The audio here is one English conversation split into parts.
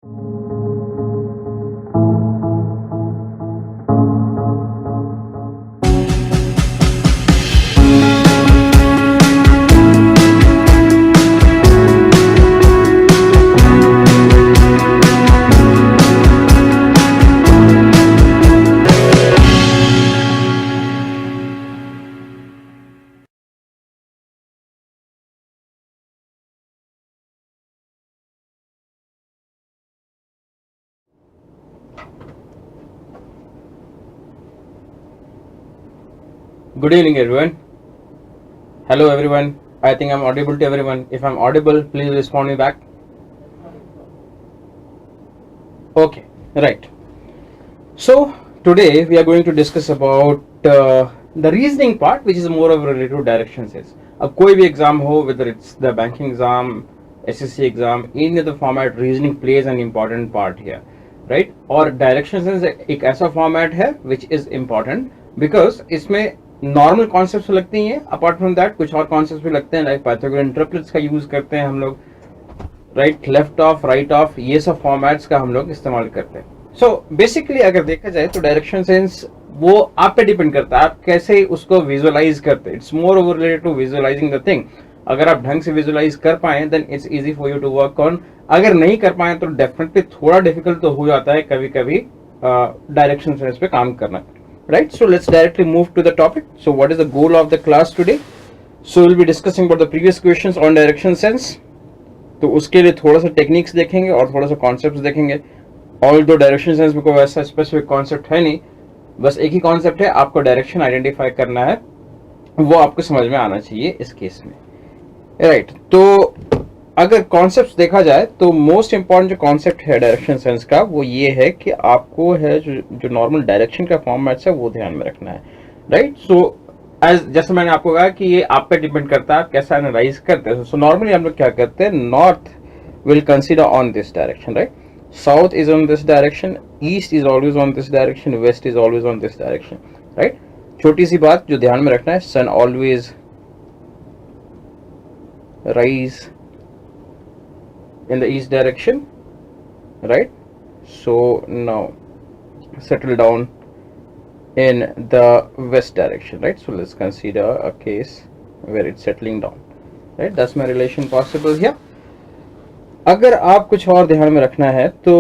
Good evening, everyone. Hello, everyone. I think I'm audible to everyone. If I'm audible, please respond me back. Okay, right. So today we are going to discuss about the reasoning part, which is more of related to direction sense. अब कोई भी exam हो, whether it's the banking exam, SSC exam, any other format, reasoning plays an important part here, right? और direction sense एक ऐसा format है which is important because इसमें normal concepts लगती हैं, अपार्ट फ्रॉम दैट कुछ और कॉन्सेप्ट्स भी लगते हैं, लाइक पाइथागोरन ट्रिपलेट्स का यूज करते हैं हम लोग, right, left of, right of, ये सब फॉर्मेट्स का हम लोग इस्तेमाल करते हैं। सो बेसिकली अगर देखा जाए तो डायरेक्शन सेंस वो आप पे डिपेंड करता है, आप कैसे उसको विजुअलाइज करते हैं। It's moreover related to visualizing the thing. अगर आप ढंग से विजुअलाइज कर पाए then it's easy for you to work on. अगर नहीं कर पाए तो डेफिनेटली थोड़ा डिफिकल्ट तो हो जाता है कभी कभी डायरेक्शन सेंस पे काम करना, right? So let's directly move to the topic. So what is the goal of the class today? So we'll be discussing about the previous questions on direction sense. तो उसके लिए थोड़ा सा टेक्निक्स देखेंगे और थोड़ा सा कॉन्सेप्ट्स देखेंगे। ऑल्दो डायरेक्शन सेंस में कोई वैसा स्पेसिफिक कॉन्सेप्ट है नहीं, बस एक ही कॉन्सेप्ट है, आपको डायरेक्शन आइडेंटिफाई करना है, वो आपको समझ में आना चाहिए इस केस में, राइट? तो अगर कॉन्सेप्ट देखा जाए तो मोस्ट इंपॉर्टेंट जो कॉन्सेप्ट है डायरेक्शन सेंस का वो ये है कि आपको है जो नॉर्मल डायरेक्शन का फॉर्मेट्स है वो ध्यान में रखना है, राइट? सो एज जैसे मैंने आपको कहा कि ये आप पे डिपेंड करता है आप कैसा एनालाइज करते हैं। सो नॉर्मली हम लोग क्या करते हैं, north will consider on this direction, right? South is on this direction, east is always on this direction, west is always on this direction, right? छोटी सी बात जो ध्यान में रखना है, sun always rise in the east direction, right? So now settle down in the west direction, right? So let's consider a case where it's settling down, right? That's my relation possible here. अगर आप कुछ और ध्यान में रखना है तो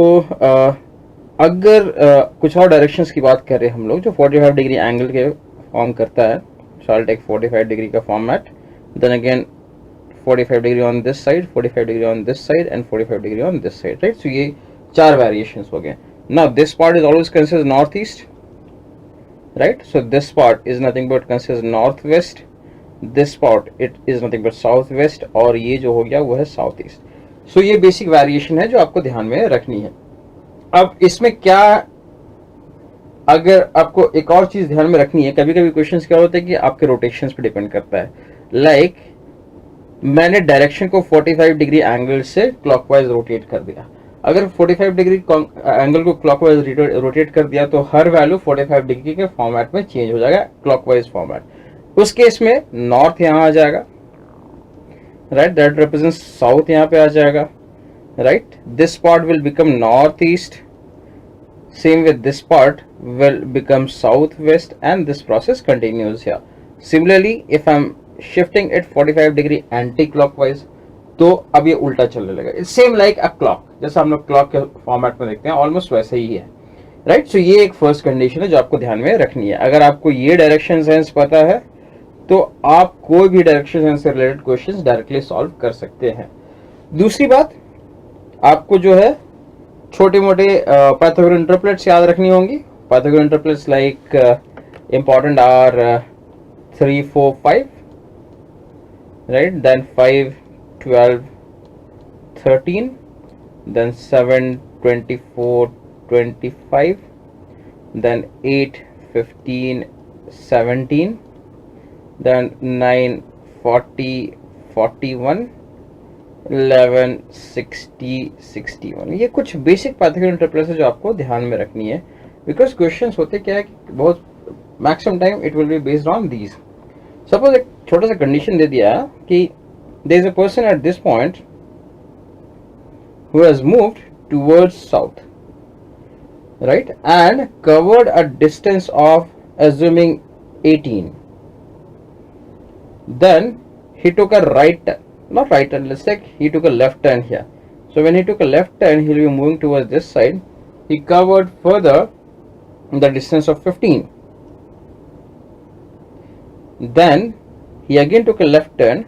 अगर कुछ और डायरेक्शंस की बात करें हम लोग जो 45 डिग्री एंगल के फॉर्म करता है, so I'll take 45 डिग्री का format, then again 45 degree on this side, 45 degree on this side and 45 degree on this side, right? So ये चार variations हो गए. Now this part is always considered northeast, right? So this part is nothing but considered northwest, this part it is nothing but southwest और ये जो हो गया वो है southeast. So ये basic variation है जो आपको ध्यान में रखनी है। अब इसमें क्या, अगर आपको एक और चीज ध्यान में रखनी है, कभी कभी क्वेश्चंस क्या होते हैं कि आपके रोटेशंस पे डिपेंड करता है, लाइक मैंने डायरेक्शन को 45 डिग्री एंगल से क्लॉकवाइज रोटेट कर दिया। अगर 45 डिग्री एंगल को क्लॉकवाइज रोटेट कर दिया तो हर वैल्यू 45 डिग्री के फॉर्मेट में चेंज हो जाएगा, क्लॉकवाइज फॉर्मेट। उस केस में नॉर्थ यहाँ आ जाएगा, राइट, दैट रिप्रेजेंट साउथ यहाँ पे आ जाएगा, right? This part will become north east, same with this part will become south west and this process continues here. Similarly if I am shifting it 45 degree anti clockwise तो अब ये उल्टा चलने लगा। It's same like a clock, जैसा हम लोग clock के फॉर्मेट में देखते हैं, ऑलमोस्ट वैसे ही है, राइट? सो ये एक फर्स्ट कंडीशन है जो आपको ध्यान में रखनी है। अगर आपको ये डायरेक्शन सेंस पता है तो आप कोई भी डायरेक्शन सेंस से रिलेटेड क्वेश्चंस डायरेक्टली सॉल्व कर सकते हैं। दूसरी बात, आपको जो है छोटे मोटे पाइथागोरन ट्रिपलेट्स याद रखनी होंगी। Pythagorean triplets like important are 3, 4, 5, right? Then 5, 12, 13, then 7, 24, 25, then 8, 15, 17, then 9, 40, 41, 11, 60, 61। ये कुछ बेसिक पाइथागोरन ट्रिपलेट्स है जो आपको ध्यान में रखनी है, बिकॉज क्वेश्चंस होते क्या है कि बहुत maximum time it will be based on these. Suppose एक छोटा सा कंडीशन दे दिया कि there is a person at this point who has moved towards south, right, and covered a distance of assuming 18. Then he took a right turn, not right turn, let's say he took a left turn here. So when he took a left turn, he'll be moving towards this side. He covered further the distance of 15. Then he again took a left turn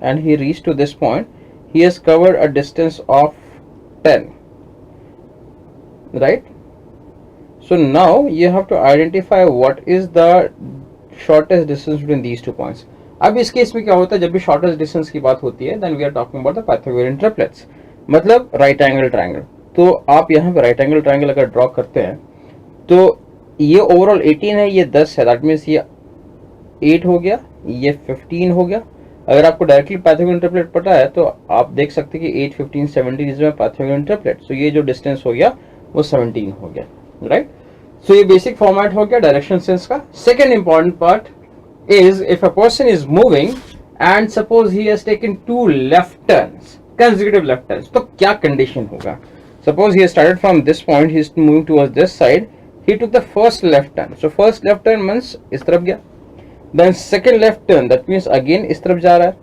and he reached to this point. He has covered a distance of 10, right? So now you have to identify what is the shortest distance between these 2 points. अब इस case में क्या होता है, जब भी shortest distance की बात होती है, then we are talking about the Pythagorean triplets, मतलब राइट एंगल ट्रायंगल. तो आप यहाँ पे राइट एंगल ट्रायंगल अगर ड्रॉ करते हैं तो ये ओवरऑल 18 है, ये 10 है, दैट मीन्स ये 8 हो गया, ये 15 हो गया. अगर आपको डायरेक्टली पाइथागोरियन ट्रिपलेट पता है तो आप देख सकते हैं कि 8, 15, 17 इज में पाइथागोरियन ट्रिपलेट. सो ये जो डिस्टेंस हो गया वो 17 हो गया, राइट. सो ये बेसिक फॉर्मेट हो गया डायरेक्शन सेंस का. Second important part is if a person is moving and suppose he has taken 2 left turns, consecutive left turns, तो क्या condition होगा. Suppose he has started from this point, he is moving towards this side, he took the first left turn. So first left turn means इस तरफ गया, then second left turn, that means again इस तरफ जा रहा है.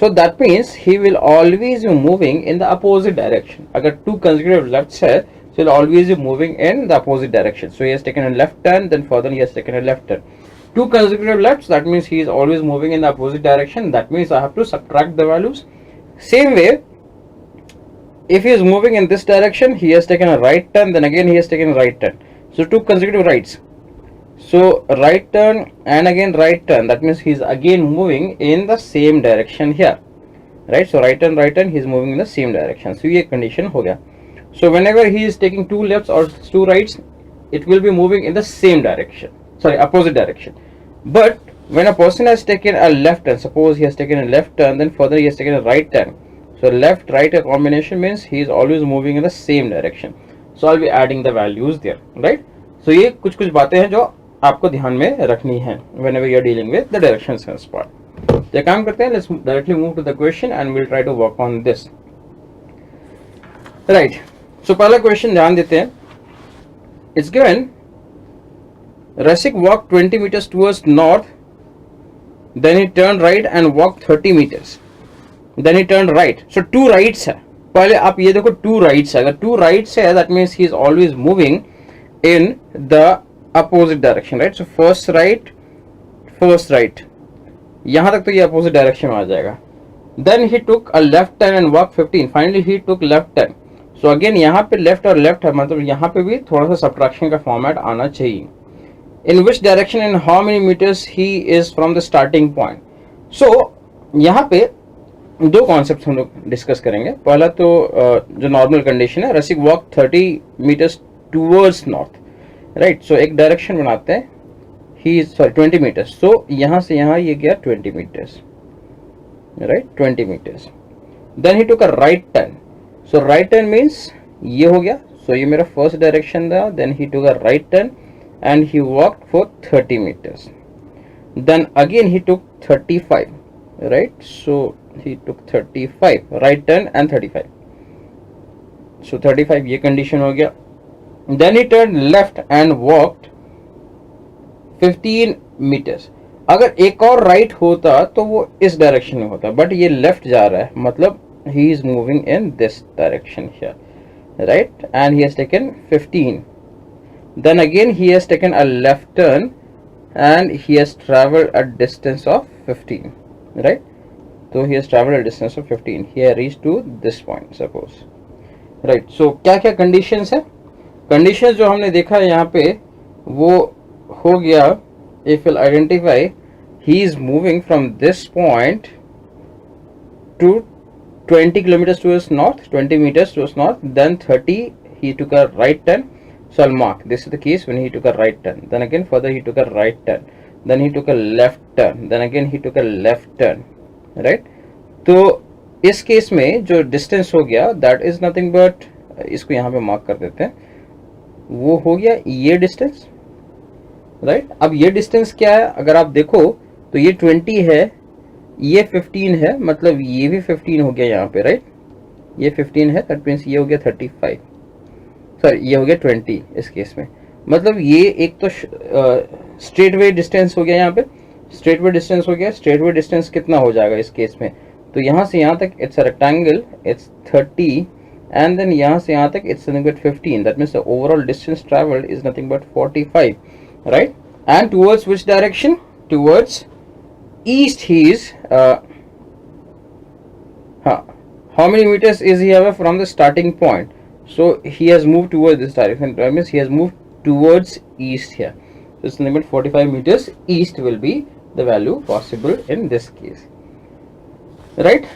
So that means he will always be moving in the opposite direction. अगर 2 consecutive lefts है, so he will always be moving in the opposite direction. So he has taken a left turn, then further he has taken a left turn. 2 consecutive lefts, that means he is always moving in the opposite direction. That means I have to subtract the values. Same way, if he is moving in this direction, he has taken a right turn, then again he has taken a right turn. So 2 consecutive rights. So right turn and again right turn, that means he is again moving in the same direction here, right. So right turn, he is moving in the same direction. So ये condition हो गया. So whenever he is taking 2 lefts or 2 rights, it will be moving in the same direction, sorry, opposite direction. But when a person has taken a left turn, suppose he has taken a left turn, then further he has taken a right turn. So left right combination means he is always moving in the same direction. So I'll be adding the values there, right. So ये कुछ बातें हैं जो आपको ध्यान में रखनी है whenever you are dealing with the direction sense part. तो काम करते हैं, let's directly move to the question and we'll try to work on this, right. So पहला question ध्यान देते हैं. It's given Rasik walked 20 meters towards north, then he turned right and walked 30 meters. Then he turned right. So 2 rights है. पहले आप ये देखो 2 rights है. अगर 2 rights है, that means he is always moving in the opposite direction, right? So first right. यहाँ तक तो ये opposite direction में आ जाएगा. Then he took a left turn and walked 15. Finally he took left turn. So again यहाँ पे left और left है, मतलब यहाँ पे भी थोड़ा सा subtraction का format आना चाहिए. In which direction and how many meters he is from the starting point. So यहाँ पे 2 concepts हम लोग डिस्कस करेंगे. पहला तो जो नॉर्मल कंडीशन है, Rasik walk 30 meters towards north, right. So एक डायरेक्शन बनाते हैं, ही इज 20 meters. सो यहाँ से यहाँ ये गया 20 meters, right, 20 meters. Then he took a right turn. So right turn means ये हो गया. सो ये मेरा फर्स्ट डायरेक्शन था. Then he took a right turn and he walked for 30 meters. Then again he took 35, right. So he took 35, right turn and 35. So 35 ये condition हो गया. Then he turned left and walked 15 meters. अगर एक और right होता तो वो इस direction में होता, but ये left जा रहा है, मतलब he is moving in this direction here, right, and he has taken 15. Then again he has taken a left turn and he has traveled a distance of 15, right. So he has traveled a distance of 15. He has reached to this point, suppose, right. So क्या क्या conditions है. Conditions जो हमने देखा है यहाँ पे वो हो गया. If you'll identify, he is moving from this point to 20 kilometers towards north, 20 meters towards north. Then 30 he took a right turn. So I'll mark this is the case when he took a right turn. Then again further he took a right turn. Then he took a left turn. Then again he took a left turn, right. तो इस case में जो distance हो गया that is nothing but, इसको यहाँ पे mark कर देते हैं, वो हो गया ये डिस्टेंस, राइट. अब ये डिस्टेंस क्या है, अगर आप देखो तो ये 20 है, ये 15 है, मतलब ये भी 15 हो गया यहाँ पे, राइट. ये 15 है, दैट मीन्स ये हो गया 35, सॉरी ये हो गया 20 इस केस में। मतलब ये एक तो स्ट्रेट वे डिस्टेंस हो गया, यहाँ पे स्ट्रेट वे डिस्टेंस हो गया। स्ट्रेट वे डिस्टेंस कितना हो जाएगा इस केस में, तो यहाँ से यहाँ तक it's a rectangle, it's 30 and then यहाँ से यहाँ तक it's nothing but 15, that means the overall distance travelled is nothing but 45, right. And towards which direction, towards east he is, how many meters is he away from the starting point? So he has moved towards this direction, that means he has moved towards east here, so it's nothing but 45 meters east will be the value possible in this case, right?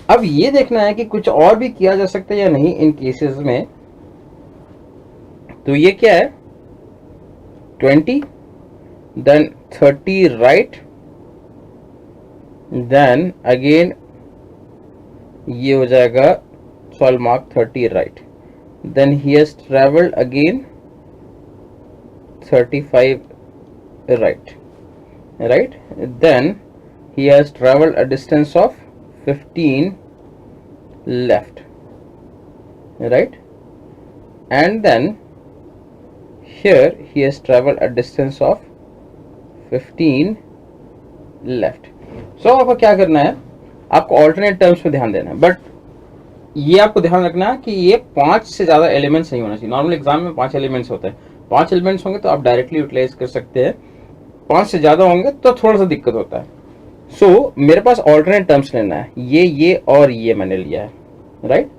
अब ये देखना है कि कुछ और भी किया जा सकता है या नहीं इन केसेस में। तो ये क्या है, 20 then 30 right, then again ये हो जाएगा, so I'll mark 30 right, then he has traveled again 35 right, right, then he has traveled a distance of 15 left, right, and then here he has traveled a distance of 15 left। so आपको क्या करना है, आपको alternate terms पे ध्यान देना है, but ये आपको ध्यान रखना है कि ये 5 से ज्यादा एलिमेंट्स नहीं होना चाहिए। नॉर्मल एग्जाम में 5 एलिमेंट्स होते हैं, 5 एलिमेंट्स होंगे तो आप डायरेक्टली यूटिलाइज कर सकते हैं, 5 से ज्यादा होंगे तो थोड़ा सा दिक्कत होता है। सो मेरे पास ऑल्टरनेट टर्म्स लेना है, ये और ये मैंने लिया है, राइट।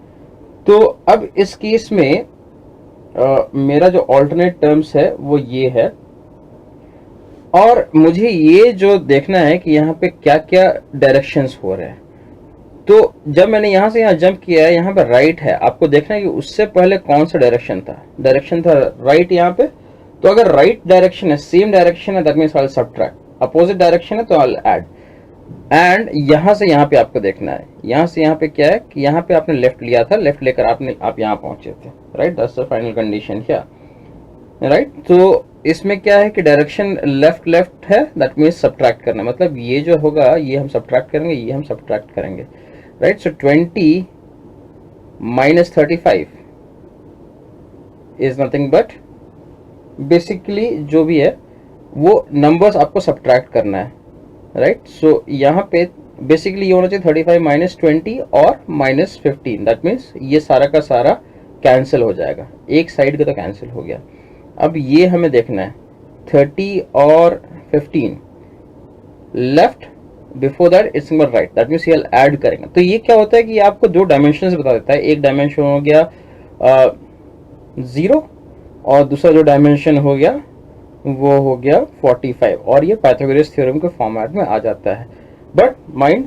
तो अब इस केस में मेरा जो ऑल्टरनेट टर्म्स है वो ये है, और मुझे ये जो देखना है कि यहाँ पे क्या क्या डायरेक्शंस हो रहे हैं। तो जब मैंने यहाँ से यहाँ जंप किया है, यहाँ पे राइट है, आपको देखना है कि उससे पहले कौन सा डायरेक्शन था, डायरेक्शन था राइट यहाँ पे। तो अगर राइट डायरेक्शन है, सेम डायरेक्शन है, that means I will subtract, opposite direction है तो आई विल ऐड। एंड यहाँ से यहाँ पे आपको देखना है, यहाँ से यहाँ पे क्या है कि यहाँ पे आपने लेफ्ट लिया था, लेफ्ट लेकर आप यहाँ पहुंचे थे, right, that's the final condition here, right. तो इसमें क्या है कि डायरेक्शन लेफ्ट है, दैट मीन्स सबट्रैक्ट करना, मतलब ये जो होगा ये हम सबट्रैक्ट करेंगे, ये हम सबट्रैक्ट करेंगे, right. So 20 minus 35 is nothing but, basically जो भी है वो नंबर्स आपको सबट्रैक्ट करना है, राइट। सो यहाँ पे बेसिकली ये होना चाहिए 35 minus 20 और minus 15, दैट मीन्स ये सारा का सारा कैंसिल हो जाएगा, एक साइड का तो कैंसिल हो गया। अब ये हमें देखना है 30 और 15 left, before that it's number right, that means ये ऐड करेंगे। तो ये क्या होता है कि आपको दो डायमेंशंस बता देता है, एक डायमेंशन हो गया 0 और दूसरा जो डायमेंशन हो गया वो हो गया 45, और ये पाइथागोरस थ्योरम के फॉर्मेट में आ जाता है। बट माइंड,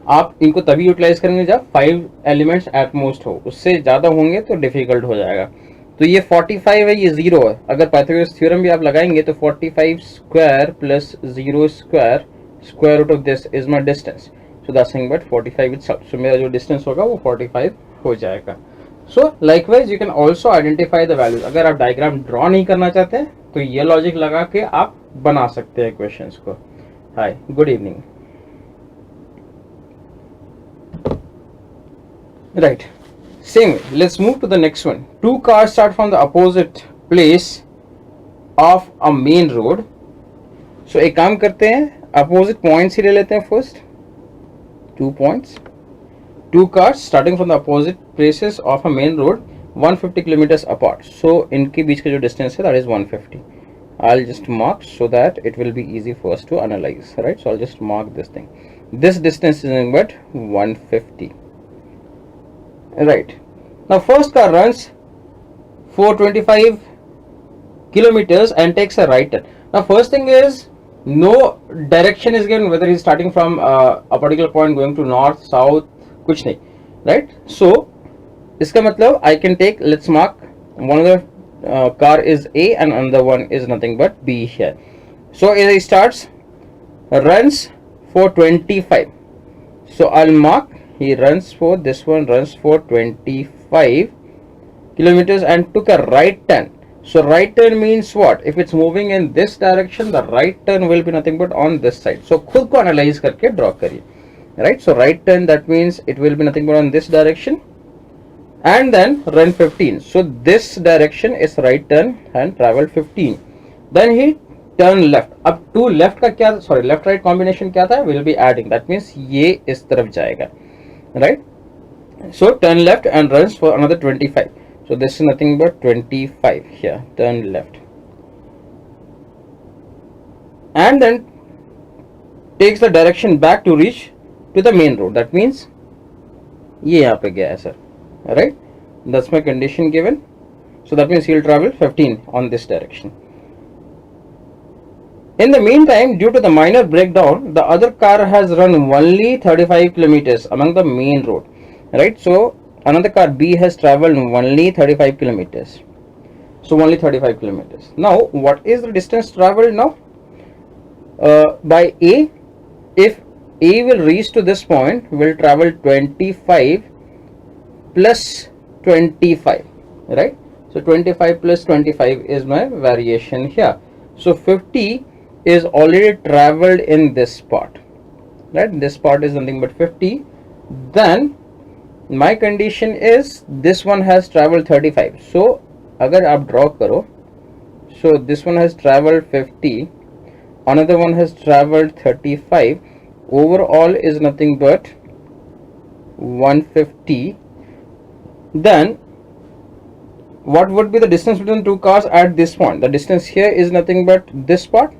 आप इनको तभी यूटिलाइज करेंगे जब 5 एलिमेंट्स एट मोस्ट हो, उससे ज्यादा होंगे तो डिफिकल्ट हो जाएगा। तो ये 45 है, ये 0 है, अगर पाइथागोरस थ्योरम भी आप लगाएंगे तो 45 square plus 0 square, square root of this is my distance, so that's nothing but 45 itself. So मेरा जो डिस्टेंस होगा वो 45 हो जाएगा। So likewise you can also identify the values. अगर आप डायग्राम ड्रॉ नहीं करना चाहते हैं तो ये लॉजिक लगा के आप बना सकते हैं क्वेश्चंस को। Hi, good evening. Right, same way, let's move to the next one. Two cars start from the opposite place of a main road. So एक काम करते हैं, opposite points ही ले लेते हैं first, 2 points. Two cars starting from the opposite places of a main road 150 kilometers apart. So इनके बीच का जो distance है that is 150. I'll just mark so that it will be easy for us to analyze, right? So I'll just mark this thing. This distance is nothing but 150. Right, now first car runs for 25 kilometers and takes a right turn. Now first thing is no direction is given, whether he's starting from a particular point going to north, south, कुछ नहीं, right? So इसका मतलब I can take, let's mark one of the car is A and another one is nothing but B here. So he starts, runs for 25, so I'll mark he runs for, this one runs for 25 kilometers and took a right turn. So right turn means what? If it's moving in this direction, the right turn will be nothing but on this side. So खुद को analyze करके draw करिए, right? So right turn, that means it will be nothing but on this direction, and then run 15. So this direction is right turn and travel 15. Then he turn left. अब to left का क्या, sorry, left right combination क्या था, will be adding, that means ये इस तरफ जाएगा, right? So turn left and runs for another 25. So this is nothing but 25 here, turn left, and then takes the direction back to reach to the main road. That means ये यहाँ पे गया है sir, right? That's my condition given. So that means he will travel 15 on this direction. In the meantime, due to the minor breakdown, the other car has run only 35 kilometers along the main road, right? So another car B has traveled only 35 kilometers. So only 35 kilometers. Now what is the distance traveled now? By A, if A will reach to this point, will travel 25 plus 25, right? So 25 plus 25 is my variation here. So 50 is already traveled in this spot, right? This spot is nothing but 50. Then my condition is this one has traveled 35. So agar aap draw karo, so this one has traveled 50, another one has traveled 35, overall is nothing but 150. Then what would be the distance between two cars at this point? The distance here is nothing but this part.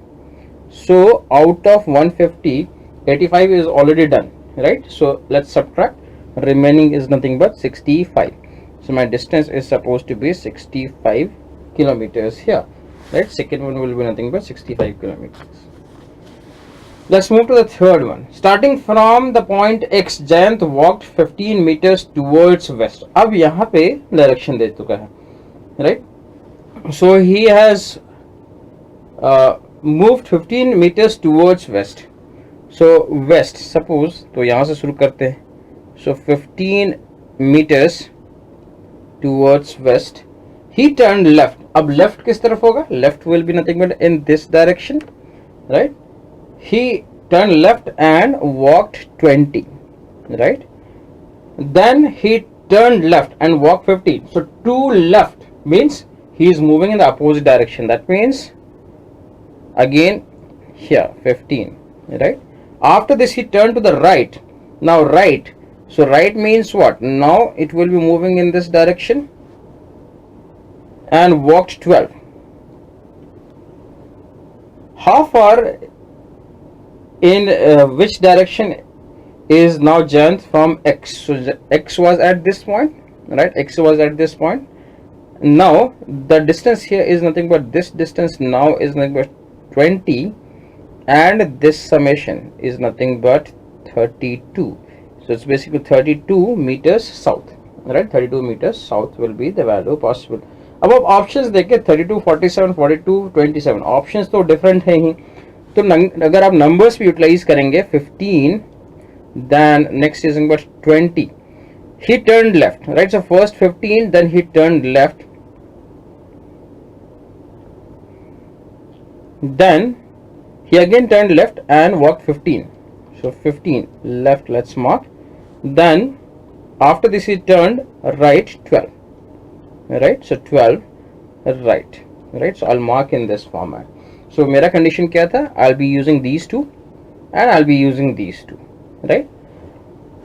So out of 150, 85 is already done, right? So let's subtract, remaining is nothing but 65. So my distance is supposed to be 65 kilometers here, right? Second one will be nothing but 65 kilometers. Let's move to the third one. Starting from the point X, Jayant walked 15 meters towards west. अब यहाँ पे direction दे चुका है, right? So he has moved 15 meters towards west. So west, suppose, तो यहाँ से शुरू करते हैं. So 15 meters towards west. He turned left. अब left किस तरफ होगा? Left will be nothing but in this direction, right? He turned left and walked 20, right? Then he turned left and walked 15. So to left means he is moving in the opposite direction. That means again here 15, right? After this he turned to the right. Now right, so right means what? Now it will be moving in this direction and walked 12. How far in which direction is now Jayant from X? So X was at this point, right? X was at this point. Now the distance here is nothing but this distance now is nothing but 20, and this summation is nothing but 32. So it's basically 32 meters south, right? 32 meters south will be the value possible. अब options देखें 32, 47, 42, 27 options तो different है ही. तो अगर आप numbers भी utilize करेंगे 15, then next is but 20. He turned left, right? So first 15, then he turned left, then he again turned left and walked 15. So 15 left, let's mark. Then after this he turned right 12, right? So 12 right, right? So I'll mark in this format. So मेरा condition क्या था? I'll be using these two and I'll be using these two, right?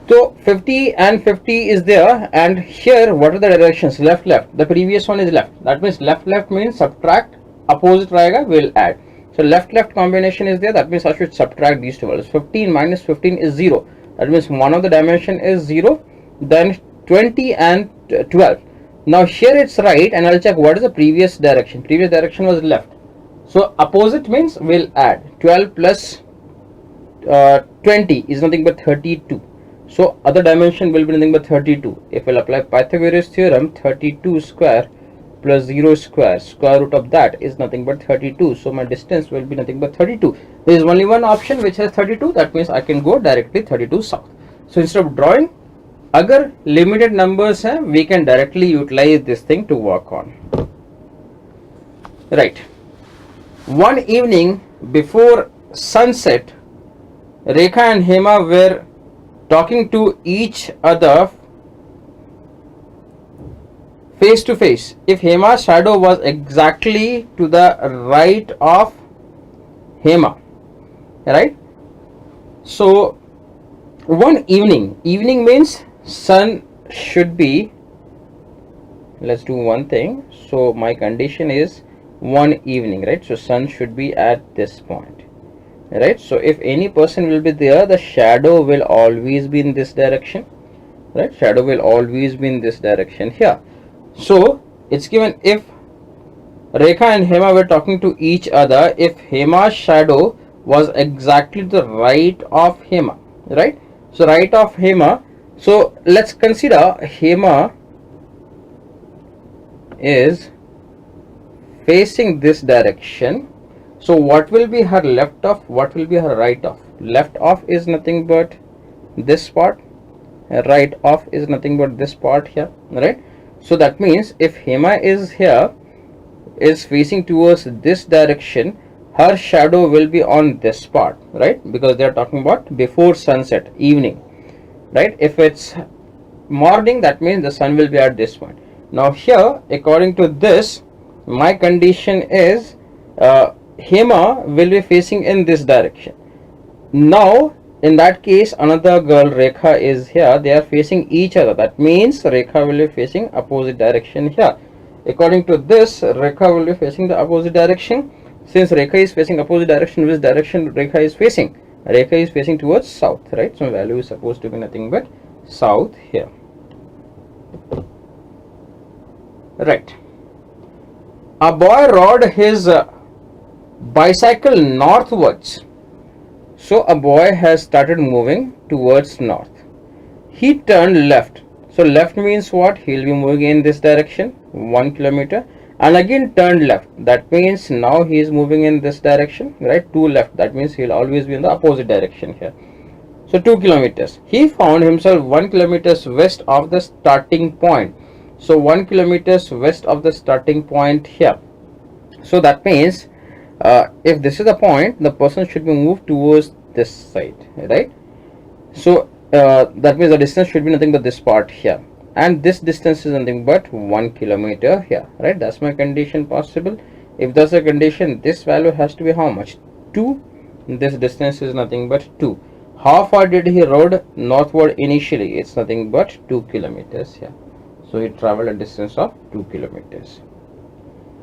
So 50 and 50 is there, and here what are the directions? Left left. The previous one is left. That means left left means subtract, opposite रहेगा will add. So left left combination is there. That means I should subtract these two values. 15 minus 15 is 0. That means one of the dimension is 0. Then 20 and 12. Now here it's right, and I'll check what is the previous direction. Previous direction was left. So opposite means will add. 12 plus 20 is nothing but 32. So other dimension will be nothing but 32. If we'll apply Pythagoras theorem, 32 square plus 0 square, square root of that is nothing but 32. So my distance will be nothing but 32. There is only one option which has 32. That means I can go directly 32 south. So instead of drawing, agar limited numbers hai, we can directly utilize this thing to work on. Right. One evening before sunset, Rekha and Hema were talking to each other face to face. If Hema's shadow was exactly to the right of Hema, right? So one evening means sun should be, let's do one thing. So my condition is one evening, right? So sun should be at this point, right? So if any person will be there, the shadow will always be in this direction, right? Shadow will always be in this direction here. So it's given if Rekha and Hema were talking to each other, if Hema's shadow was exactly to the right of Hema, right? So right of Hema. So let's consider Hema is facing this direction. So what will be her left of, what will be her right of? Left of is nothing but this part, right of is nothing but this part here, right? So that means if Hema is here, is facing towards this direction, her shadow will be on this part, right? Because they are talking about before sunset, evening, right? If it's morning, that means the sun will be at this point. Now here, according to this, my condition is Hema will be facing in this direction. Now in that case, another girl Rekha is here, they are facing each other. That means Rekha will be facing opposite direction here. According to this, Rekha will be facing the opposite direction. Since Rekha is facing opposite direction, which direction Rekha is facing? Rekha is facing towards south, right? So value is supposed to be nothing but south here, right? A boy rode his bicycle northwards. So a boy has started moving towards north. He turned left. So left means what? He'll be moving in this direction 1 kilometer, and again turned left. That means now he is moving in this direction, right? 2 left. That means he'll always be in the opposite direction here. So 2 kilometers. He found himself 1 kilometers west of the starting point. So 1 kilometers west of the starting point here. So that means if this is the point, the person should be moved towards this side, right? So that means the distance should be nothing but this part here, and this distance is nothing but 1 kilometer here, right? That's my condition possible. If that's a condition, this value has to be how much? 2. This distance is nothing but 2. How far did he rode northward initially? It's nothing but 2 kilometers here. So he traveled a distance of 2 kilometers,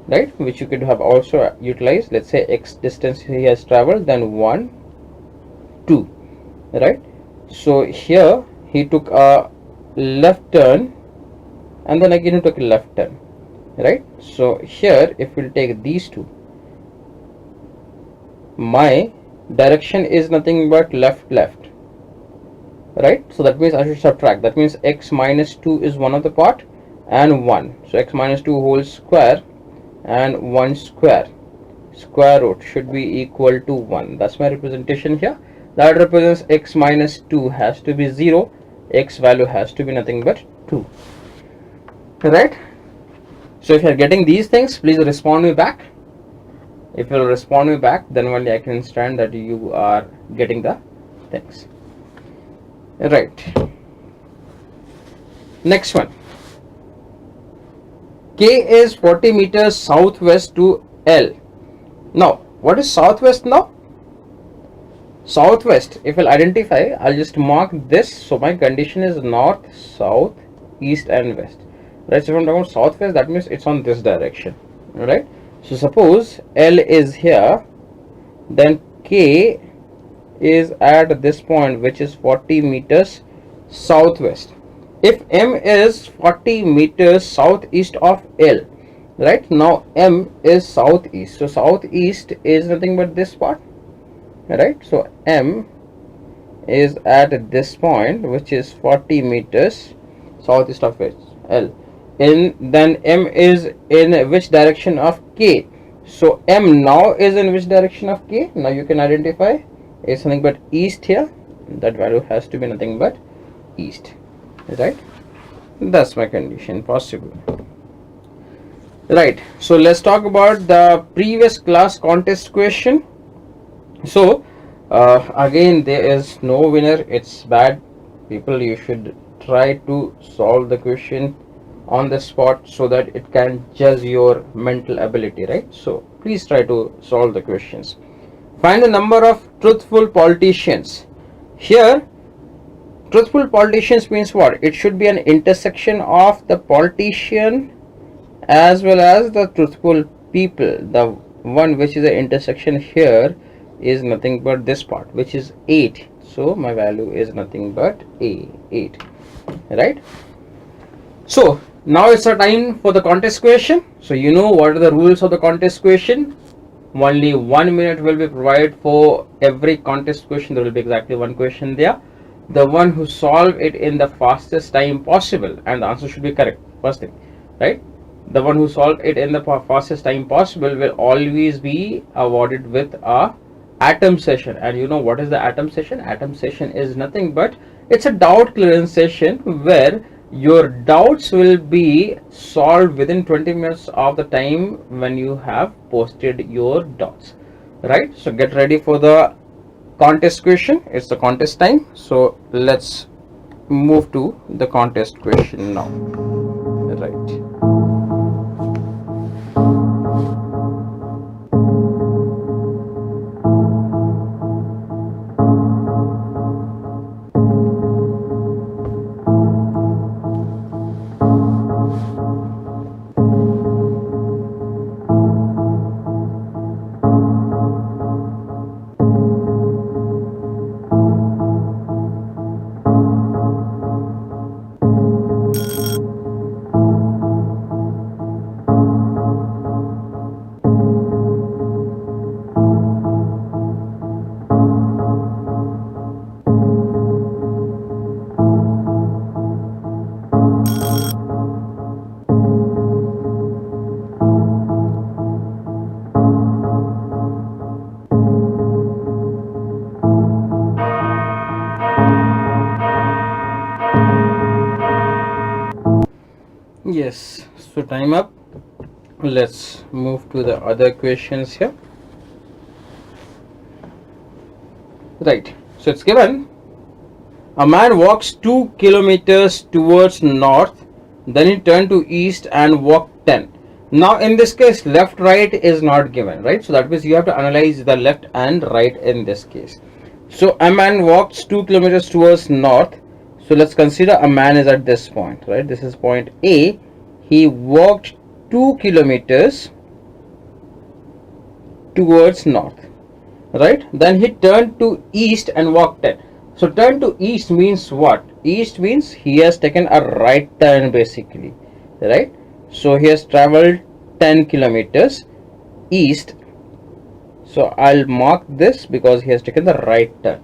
right? Which you could have also utilized. Let's say x distance he has traveled, then 1, 2, right? So here he took a left turn, and then again he took a left turn, right? So here if we'll take these two, my direction is nothing but left, right? So that means I should subtract. That means x minus 2 is one of the part, and 1. So x minus 2 whole square and 1 square root should be equal to 1. That's my representation here. That represents x minus 2 has to be 0. X value has to be nothing but 2, right? So if you are getting these things, please respond me back. If you will respond me back, then only I can understand that you are getting the things, right? Next one. K is 40 meters southwest to L. Now what is southwest now? Southwest, if I'll identify, I'll just mark this. So my condition is north, south, east and west, right? So if I'm talking about southwest, that means it's on this direction, right? So suppose L is here, then K is at this point, which is 40 meters southwest. If M is 40 meters southeast of L, right? Now M is southeast, so southeast is nothing but this part, right? So M is at this point, which is 40 meters southeast of L. Then M is in which direction of K? So M now is in which direction of K? Now you can identify, it's nothing but east here. That value has to be nothing but east, right? That's my condition possible, right? So let's talk about the previous class contest question. So again, there is no winner. It's bad. People, you should try to solve the question on the spot so that it can judge your mental ability, right? So please try to solve the questions. Find the number of truthful politicians. Here, truthful politicians means what? It should be an intersection of the politician as well as the truthful people. The one which is the intersection here is nothing but this part, which is 8. So my value is nothing but 8, right? So now it's a time for the contest question. So you know what are the rules of the contest question. Only 1 minute will be provided for every contest question. There will be exactly one question there. The one who solve it in the fastest time possible, and the answer should be correct, first thing, right? The one who solve it in the fastest time possible will always be awarded with a atom session. And you know what is the atom session? Atom session is nothing but it's a doubt clearance session where your doubts will be solved within 20 minutes of the time when you have posted your doubts, right? So get ready for the contest question. It's the contest time. So let's move to the contest question now, right? Yes, so time up. Let's move to the other questions here, right? So it's given a man walks 2 kilometers towards north, then he turned to east and walked 10. Now in this case left right is not given, right? So that means you have to analyze the left and right in this case. So a man walks 2 kilometers towards north. So let's consider a man is at this point, right? This is point A. He walked 2 kilometers towards north, right? Then he turned to east and walked 10. So turn to east means what? East means he has taken a right turn basically, right? So he has traveled 10 kilometers east. So I'll mark this because he has taken the right turn,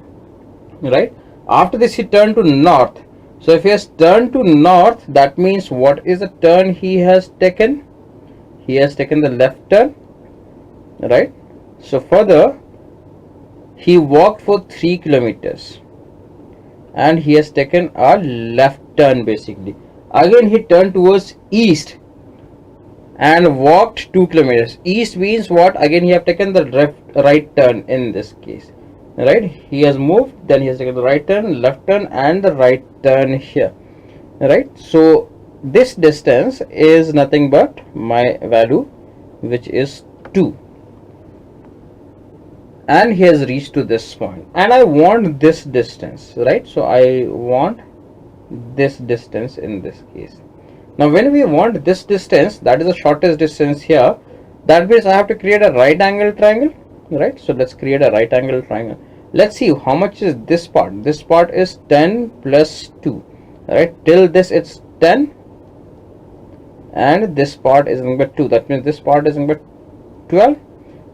right? After this he turned to north. So if he has turned to north, that means what is the turn he has taken? He has taken the left turn, right? So further he walked for 3 kilometers and he has taken a left turn basically. Again he turned towards east and walked 2 kilometers. East means what? Again he have taken the right turn in this case, right? He has moved, then he has taken the right turn, left turn and the right turn here, right? So this distance is nothing but my value, which is 2, and he has reached to this point, and I want this distance, right? So I want this distance in this case. Now when we want this distance, that is the shortest distance here, that means I have to create a right angle triangle, right? So let's create a right angle triangle. Let's see how much is this part. This part is 10 plus 2, right? Till this it's 10 and this part is number 2, that means this part is number 12.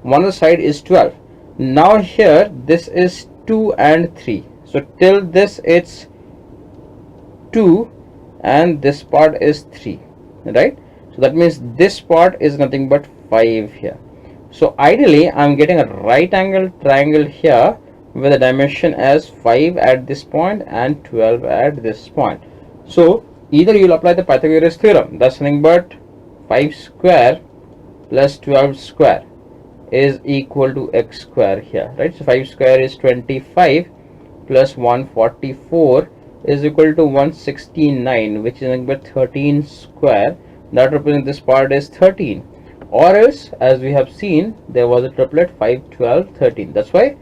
One other side is 12. Now here this is 2 and 3, so till this it's 2 and this part is 3, right? So that means this part is nothing but 5 here. So ideally I'm getting a right angle triangle here with a dimension as 5 at this point and 12 at this point. So either you'll apply the Pythagoras theorem, that's nothing but 5 square plus 12 square is equal to x square here, right? So 5 square is 25 plus 144 is equal to 169, which is nothing but 13 square. That represents this part is 13. Or else, as we have seen, there was a triplet 5, 12, 13. That's why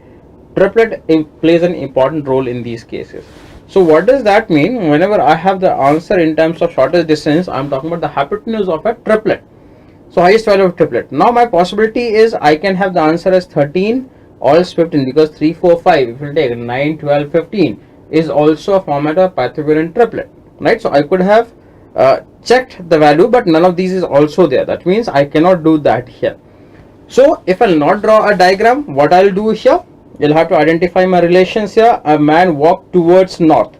triplet plays an important role in these cases. So what does that mean? Whenever I have the answer in terms of shortest distance, I'm talking about the hypotenuse of a triplet. So highest value of triplet. Now my possibility is I can have the answer as 13 or else 15, because 3, 4, 5, if you take 9, 12, 15 is also a format of Pythagorean triplet, right? So I could have checked the value, but none of these is also there. That means I cannot do that here. So if I'll not draw a diagram, what I'll do here, you'll have to identify my relations here. A man walked towards north,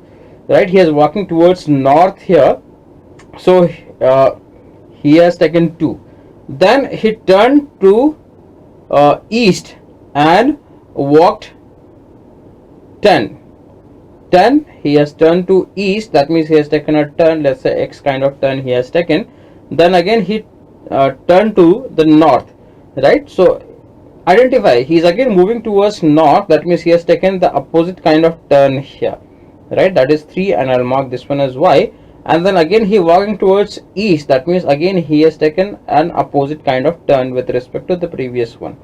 right? He is walking towards north here. So he has taken 2. Then he turned to east and walked 10. He has turned to east. That means he has taken a turn, let's say X kind of turn he has taken. Then again he turned to the north, right? So identify, he is again moving towards north. That means he has taken the opposite kind of turn here, right? That is 3, and I'll mark this one as Y. And then again he walking towards east. That means again he has taken an opposite kind of turn with respect to the previous one.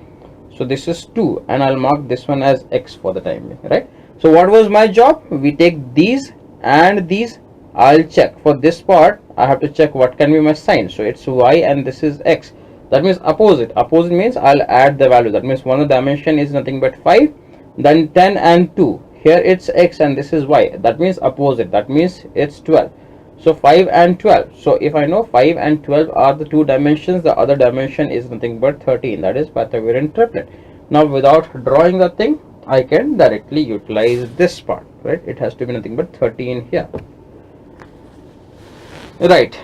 So this is 2, and I'll mark this one as X for the time being, right? So what was my job? We take these and these. I'll check for this part. I have to check what can be my sign. So it's Y and this is X. That means opposite. Opposite means I'll add the value. That means one of the dimension is nothing but 5. Then 10 and 2. Here it's X and this is Y. That means opposite. That means it's 12. So 5 and 12. So if I know 5 and 12 are the 2 dimensions, the other dimension is nothing but 13. That is Pythagorean triplet. Now without drawing the thing, I can directly utilize this part, right? It has to be nothing but 13 here, right?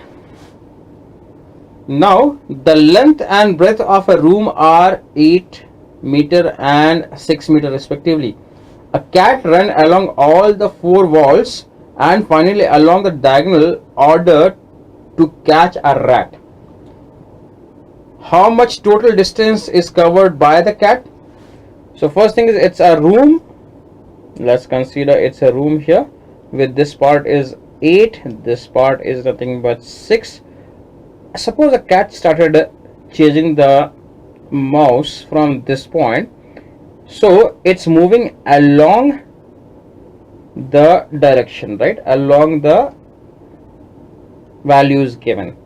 Now the length and breadth of a room are 8 meter and 6 meter respectively. A cat ran along all the 4 walls and finally along the diagonal order to catch a rat. How much total distance is covered by the cat? So first thing is, it's a room. Let's consider it's a room here with this part is 8, this part is nothing but 6. Suppose a cat started chasing the mouse from this point, so it's moving along the direction, right, along the values given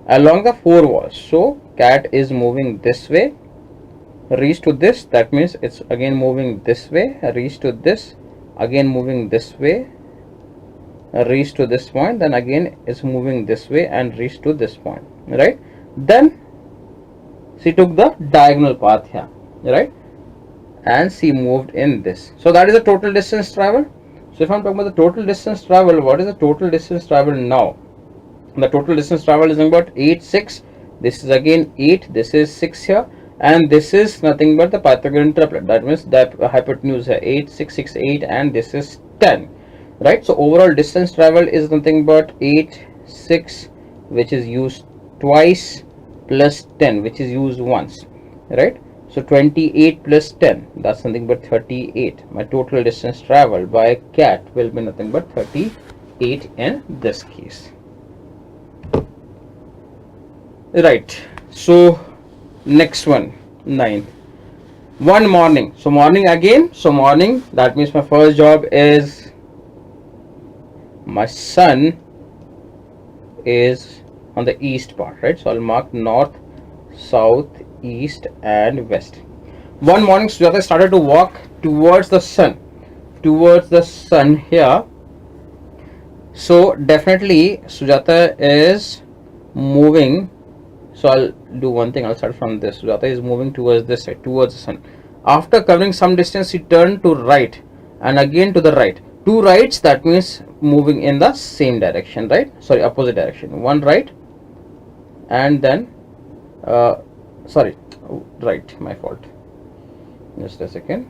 along the 4 walls. So cat is moving this way, reach to this. That means it's again moving this way, reach to this, again moving this way, reach to this point, then again it's moving this way and reach to this point, right? Then she took the diagonal path here, right, and she moved in this. So that is the total distance traveled. So if I'm talking about the total distance traveled, what is the total distance traveled now? The total distance traveled is about 8, 6. This is again 8, this is 6 here, and this is nothing but the Pythagorean triplet. That means that hypotenuse here 8, 6, 6, 8, and this is 10, right? So overall distance traveled is nothing but 8, 6, which is used twice, plus 10, which is used once, right? So 28 plus 10, that's nothing but 38. My total distance traveled by a cat will be nothing but 38 in this case, right? So next one, 9. One morning. So morning again. So morning, that means my first job is my sun is on the east part, right? So I'll mark north, south, east and west. One morning Sujata started to walk towards the sun, here. So definitely Sujata is moving. So I'll do one thing, I'll start from this. Sujata is moving towards this side, towards the sun. After covering some distance, he turned to right and again to the right. 2 rights, that means moving in the same direction, right? Sorry, opposite direction. 1 right and then sorry, right, my fault, just a second.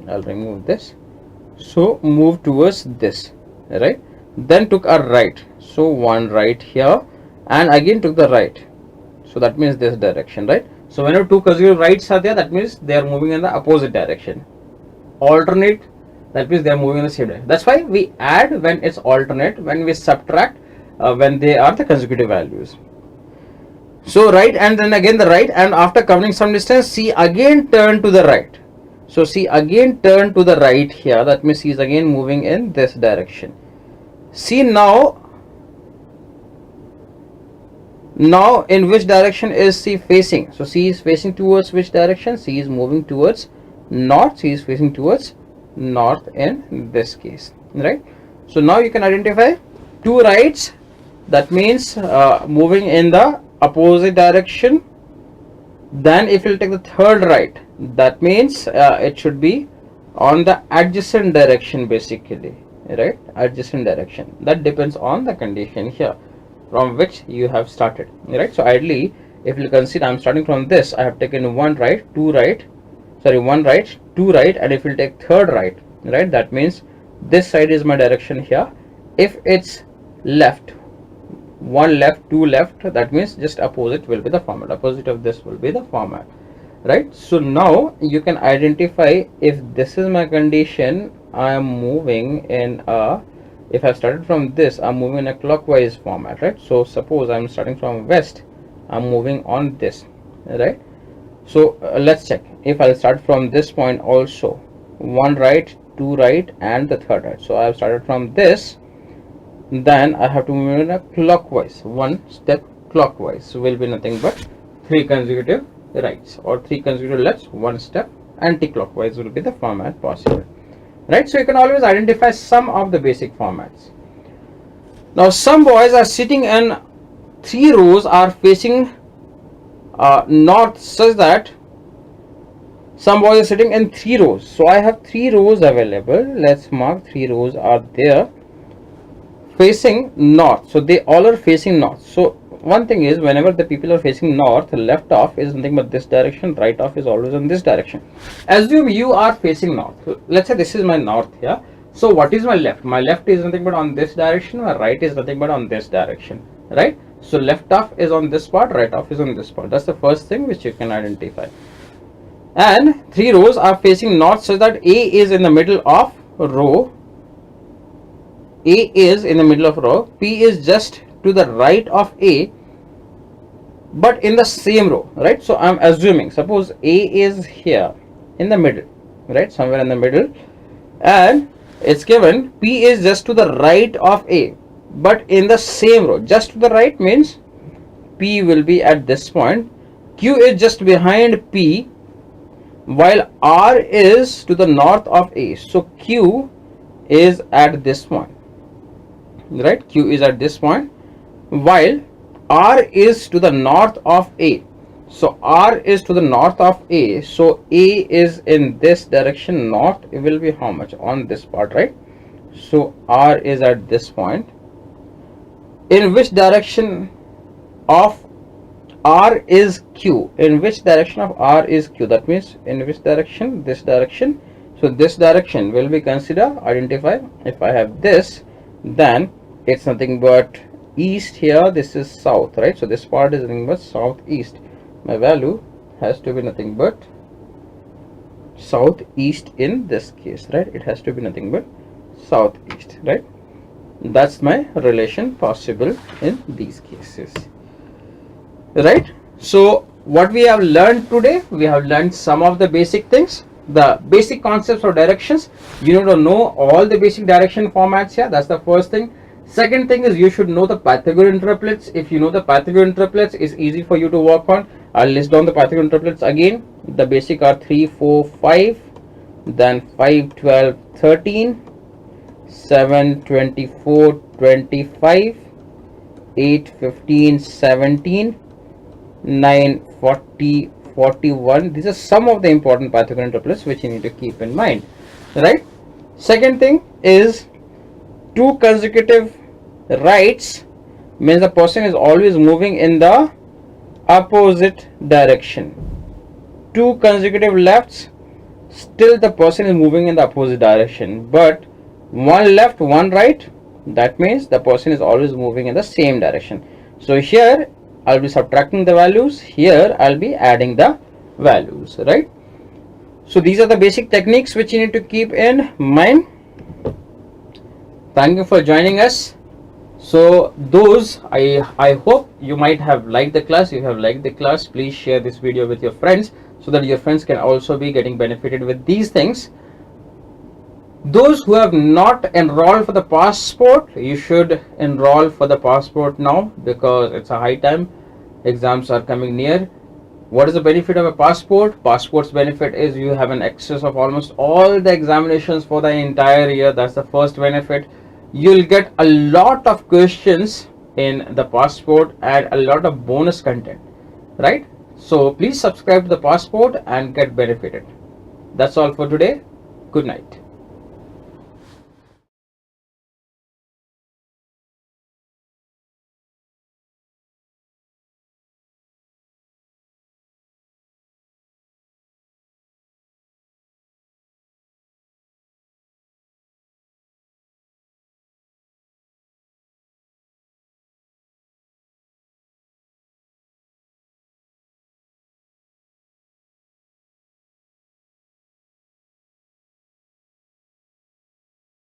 I'll remove this. So move towards this, right? Then took a right, so 1 right here and again took the right, so that means this direction, right? So whenever 2 consecutive rights are there, that means they are moving in the opposite direction. Alternate That means they are moving in the same direction. That's why we add when it's alternate, when we subtract when they are the consecutive values. So right and then again the right, and after covering some distance, C again turn to the right. So C again turn to the right here. That means C is again moving in this direction. See now in which direction is C facing? So C is facing towards which direction? C is moving towards north. C is facing towards north in this case, right? So now you can identify two rights. That means moving in the opposite direction. Then if you take the third right, that means it should be on the adjacent direction basically, right? Adjacent direction. That depends on the condition here from which you have started, right? So ideally, if you consider I'm starting from this, I have taken one right, two right, one right, two right, and if you take third right, right, that means this side is my direction here. If it's left, one left, two left, that means just opposite will be the format. Opposite of this will be the format, right? So now you can identify if this is my condition, I am moving in a, if I started from this, I'm moving in a clockwise format, right? So suppose I'm starting from west, I'm moving on this, right? So let's check. If I'll start from this point also, one right, two right, and the third right. So I've started from this, then I have to move in a clockwise, one step clockwise. So will be nothing but three consecutive rights or three consecutive lefts, one step anti-clockwise will be the format possible, right? So you can always identify some of the basic formats. Now some boys are sitting in three rows are facing north, such that some boys are sitting in three rows. So I have three rows available. Let's mark three rows are there facing north. So they all are facing north. So one thing is, whenever the people are facing north, left off is nothing but this direction, right off is always in this direction. Assume you are facing north. So let's say this is my north here. So what is my left? My left is nothing but on this direction, my right is nothing but on this direction, right? So left off is on this part, right off is on this part. That's the first thing which you can identify. And three rows are facing north, so that A is in the middle of row. A is in the middle of row. P is just to the right of A, but in the same row, right? So I'm assuming, suppose A is here in the middle, right? Somewhere in the middle, and it's given P is just to the right of A, but in the same row. Just to the right means P will be at this point. Q is just behind P, while R is to the north of A. So Q is at this point, right? Q is at this point, while R is to the north of A. So R is to the north of A. So A is in this direction north. It will be how much on this part, right? So R is at this point. In which direction of R is Q? In which direction of R is Q? That means in which direction? This direction. So this direction will be considered, identify. If I have this, then it's nothing but east here. This is south, right? So this part is nothing but southeast. My value has to be nothing but southeast in this case, right? It has to be nothing but southeast, right? That's my relation possible in these cases, right? So what we have learned today, we have learned some of the basic things, the basic concepts or directions. You need to know all the basic direction formats here. That's the first thing. Second thing is you should know the Pythagorean triplets. If you know the Pythagorean triplets, it's easy for you to work on. I'll list down the Pythagorean triplets again. The basic are 3, 4, 5, then 5, 12, 13, 7, 24, 25, 8, 15, 17, 9, 40, 41. These are some of the important Pythagorean triplets which you need to keep in mind, right? Second thing is two consecutive rights means the person is always moving in the opposite direction. Two consecutive lefts, still the person is moving in the opposite direction, but one left, one right, that means the person is always moving in the same direction. So here I'll be subtracting the values, here I'll be adding the values, right? So these are the basic techniques which you need to keep in mind. Thank you for joining us. So those, I hope you might have liked the class. If you have liked the class, please share this video with your friends so that your friends can also be getting benefited with these things. Those who have not enrolled for the passport, you should enroll for the passport now, because it's a high time. Exams are coming near. What is the benefit of a passport? Passport's benefit is you have an access of almost all the examinations for the entire year. That's the first benefit. You'll get a lot of questions in the passport and a lot of bonus content, right? So please subscribe to the passport and get benefited. That's all for today. Good night.